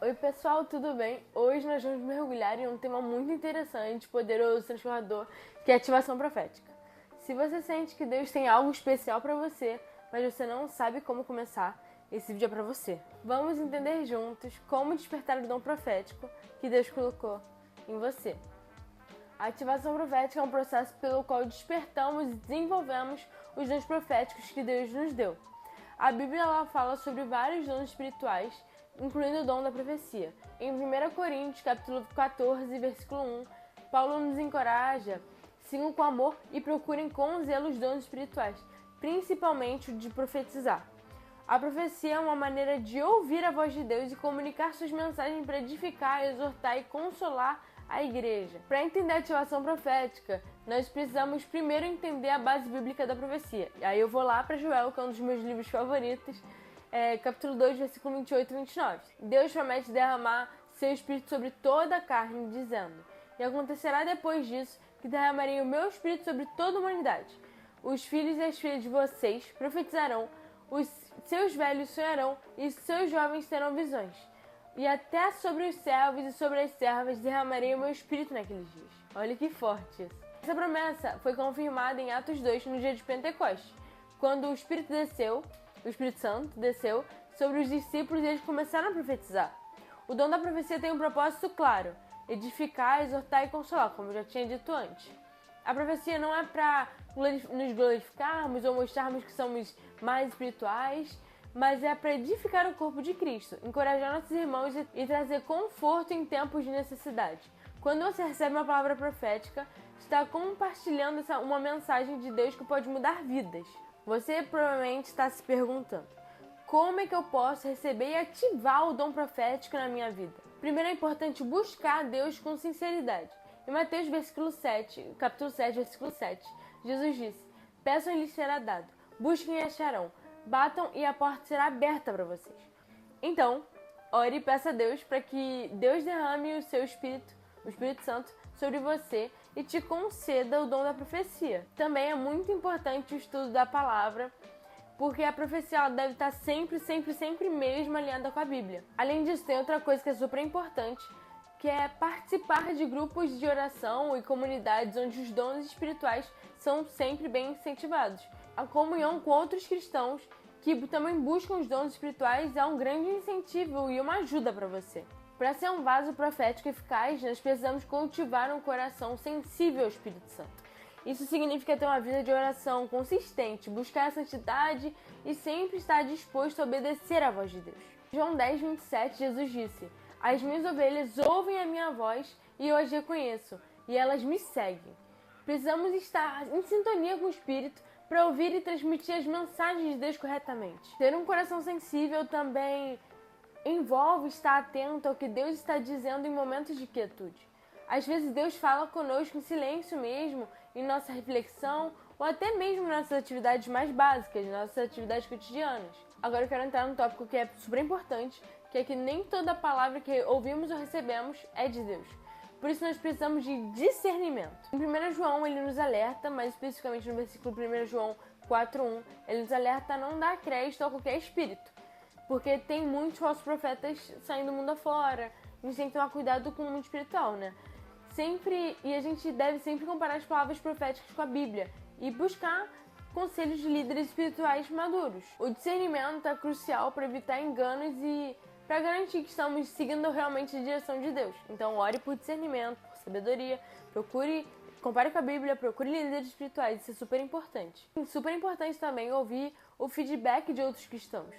Oi pessoal, tudo bem? Hoje nós vamos mergulhar em um tema muito interessante, poderoso, transformador, que é a ativação profética. Se você sente que Deus tem algo especial para você, mas você não sabe como começar, esse vídeo é para você. Vamos entender juntos como despertar o dom profético que Deus colocou em você. A ativação profética é um processo pelo qual despertamos e desenvolvemos os dons proféticos que Deus nos deu. A Bíblia ela fala sobre vários dons espirituais, incluindo o dom da profecia. Em 1 Coríntios, capítulo 14, versículo 1, Paulo nos encoraja: sigam com amor e procurem com zelo os dons espirituais, principalmente o de profetizar. A profecia é uma maneira de ouvir a voz de Deus e comunicar suas mensagens para edificar, exortar e consolar a igreja. Para entender a ativação profética, nós precisamos primeiro entender a base bíblica da profecia. E aí eu vou lá para Joel, que é um dos meus livros favoritos, capítulo 2, versículo 28 e 29. Deus promete derramar seu espírito sobre toda a carne, dizendo: e acontecerá depois disso que derramarei o meu espírito sobre toda a humanidade. Os filhos e as filhas de vocês profetizarão, os seus velhos sonharão e seus jovens terão visões. E até sobre os servos e sobre as servas derramarei o meu espírito naqueles dias. Olha que forte isso. Essa promessa foi confirmada em Atos 2, no dia de Pentecostes, quando o Espírito Santo desceu sobre os discípulos e eles começaram a profetizar. O dom da profecia tem um propósito claro: edificar, exortar e consolar, como eu já tinha dito antes. A profecia não é para nos glorificarmos ou mostrarmos que somos mais espirituais, mas é para edificar o corpo de Cristo, encorajar nossos irmãos e trazer conforto em tempos de necessidade. Quando você recebe uma palavra profética, está compartilhando uma mensagem de Deus que pode mudar vidas. Você provavelmente está se perguntando: como é que eu posso receber e ativar o dom profético na minha vida? Primeiro é importante buscar a Deus com sinceridade. Em Mateus capítulo 7, versículo 7, Jesus disse: peçam e lhes será dado, busquem e acharão, batam e a porta será aberta para vocês. Então, ore e peça a Deus para que Deus derrame o seu Espírito, o Espírito Santo, sobre você e te conceda o dom da profecia. Também é muito importante o estudo da palavra, porque a profecia ela deve estar sempre mesmo alinhada com a Bíblia. Além disso, tem outra coisa que é super importante, que é participar de grupos de oração e comunidades onde os dons espirituais são sempre bem incentivados. A comunhão com outros cristãos que também buscam os dons espirituais é um grande incentivo e uma ajuda para você. Para ser um vaso profético eficaz, nós precisamos cultivar um coração sensível ao Espírito Santo. Isso significa ter uma vida de oração consistente, buscar a santidade e sempre estar disposto a obedecer à voz de Deus. João 10, 27, Jesus disse: as minhas ovelhas ouvem a minha voz e eu as reconheço, e elas me seguem. Precisamos estar em sintonia com o Espírito para ouvir e transmitir as mensagens de Deus corretamente. Ter um coração sensível também envolve estar atento ao que Deus está dizendo em momentos de quietude. Às vezes Deus fala conosco em silêncio mesmo, em nossa reflexão, ou até mesmo nas nossas atividades mais básicas, nas nossas atividades cotidianas. Agora eu quero entrar num tópico que é super importante, que é que nem toda palavra que ouvimos ou recebemos é de Deus. Por isso nós precisamos de discernimento. Em 1 João ele nos alerta, mais especificamente no versículo 1 João 4:1, ele nos alerta a não dar crédito a qualquer espírito, porque tem muitos falsos profetas saindo do mundo afora. A gente tem que tomar cuidado com o mundo espiritual, né? E a gente deve sempre comparar as palavras proféticas com a Bíblia e buscar conselhos de líderes espirituais maduros. O discernimento é crucial para evitar enganos e para garantir que estamos seguindo realmente a direção de Deus. Então, ore por discernimento, por sabedoria, compare com a Bíblia, procure líderes espirituais, isso é super importante. Super importante também ouvir o feedback de outros cristãos.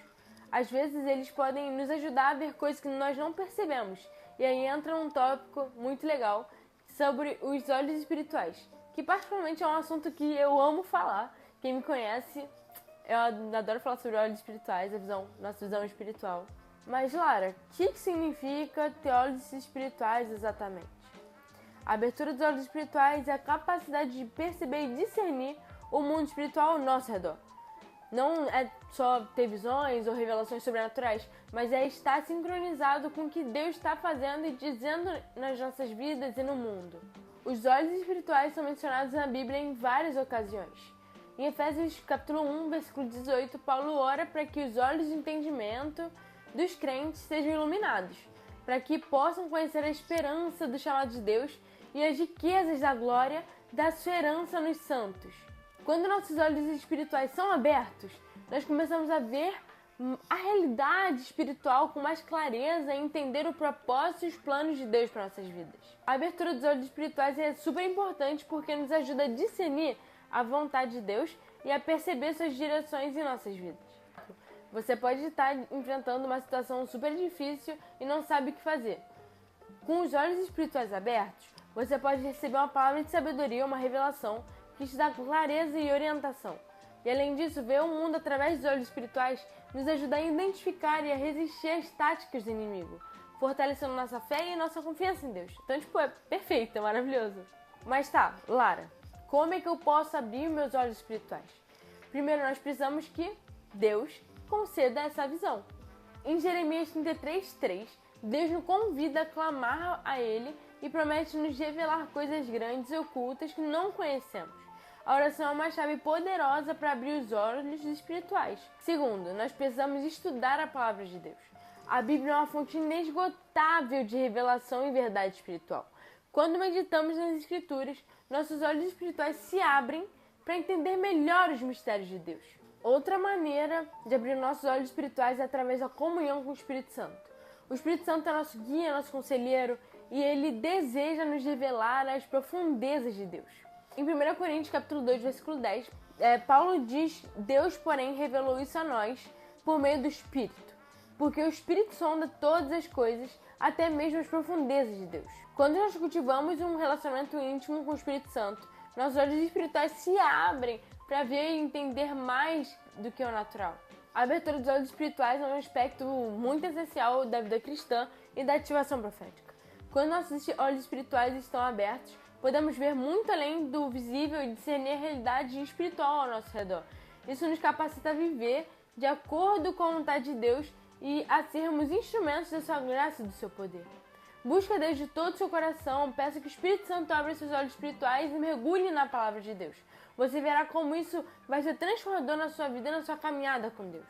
Às vezes eles podem nos ajudar a ver coisas que nós não percebemos. E aí entra um tópico muito legal sobre os olhos espirituais, que particularmente é um assunto que eu amo falar. Quem me conhece, eu adoro falar sobre olhos espirituais, nossa visão espiritual. Mas, Lara, o que significa ter olhos espirituais exatamente? A abertura dos olhos espirituais é a capacidade de perceber e discernir o mundo espiritual ao nosso redor. Não é só ter visões ou revelações sobrenaturais, mas é estar sincronizado com o que Deus está fazendo e dizendo nas nossas vidas e no mundo. Os olhos espirituais são mencionados na Bíblia em várias ocasiões. Em Efésios capítulo 1, versículo 18, Paulo ora para que os olhos de entendimento dos crentes sejam iluminados. para que possam conhecer a esperança do chamado de Deus e as riquezas da glória da sua herança nos santos. Quando nossos olhos espirituais são abertos, nós começamos a ver a realidade espiritual com mais clareza e entender o propósito e os planos de Deus para nossas vidas. A abertura dos olhos espirituais é super importante porque nos ajuda a discernir a vontade de Deus e a perceber suas direções em nossas vidas. Você pode estar enfrentando uma situação super difícil e não sabe o que fazer. Com os olhos espirituais abertos, você pode receber uma palavra de sabedoria, uma revelação que te dá clareza e orientação. E além disso, ver o mundo através dos olhos espirituais nos ajuda a identificar e a resistir às táticas do inimigo, fortalecendo nossa fé e nossa confiança em Deus. Então, é perfeito, é maravilhoso. Mas tá, Lara, como é que eu posso abrir meus olhos espirituais? Primeiro, nós precisamos que Deus conceda essa visão. Em Jeremias 33:3, Deus nos convida a clamar a Ele e promete nos revelar coisas grandes e ocultas que não conhecemos. A oração é uma chave poderosa para abrir os olhos espirituais. Segundo, nós precisamos estudar a palavra de Deus. A Bíblia é uma fonte inesgotável de revelação e verdade espiritual. Quando meditamos nas Escrituras, nossos olhos espirituais se abrem para entender melhor os mistérios de Deus. Outra maneira de abrir nossos olhos espirituais é através da comunhão com o Espírito Santo. O Espírito Santo é nosso guia, nosso conselheiro, e ele deseja nos revelar as profundezas de Deus. Em 1 Coríntios capítulo 2, versículo 10, Paulo diz: Deus, porém, revelou isso a nós por meio do Espírito, porque o Espírito sonda todas as coisas, até mesmo as profundezas de Deus. Quando nós cultivamos um relacionamento íntimo com o Espírito Santo, nossos olhos espirituais se abrem para ver e entender mais do que o natural. A abertura dos olhos espirituais é um aspecto muito essencial da vida cristã e da ativação profética. Quando nossos olhos espirituais estão abertos, podemos ver muito além do visível e discernir a realidade espiritual ao nosso redor. Isso nos capacita a viver de acordo com a vontade de Deus e a sermos instrumentos da sua graça e do seu poder. Busca Deus de todo o seu coração, peça que o Espírito Santo abra seus olhos espirituais e mergulhe na palavra de Deus. Você verá como isso vai ser transformador na sua vida e na sua caminhada com Deus.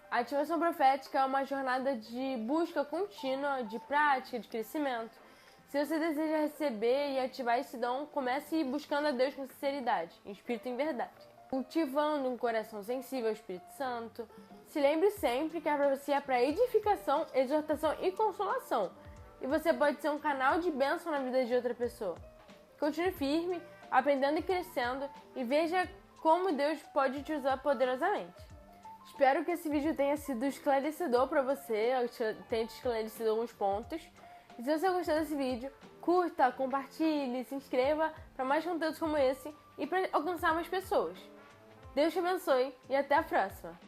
A ativação profética é uma jornada de busca contínua, de prática, de crescimento. Se você deseja receber e ativar esse dom, comece buscando a Deus com sinceridade, em espírito e em verdade. Cultivando um coração sensível ao Espírito Santo. Se lembre sempre que a profecia é para edificação, exortação e consolação. E você pode ser um canal de bênção na vida de outra pessoa. Continue firme, aprendendo e crescendo, e veja como Deus pode te usar poderosamente. Espero que esse vídeo tenha sido esclarecedor para você, eu tenha te esclarecido alguns pontos. E se você gostou desse vídeo, curta, compartilhe, se inscreva para mais conteúdos como esse e para alcançar mais pessoas. Deus te abençoe e até a próxima!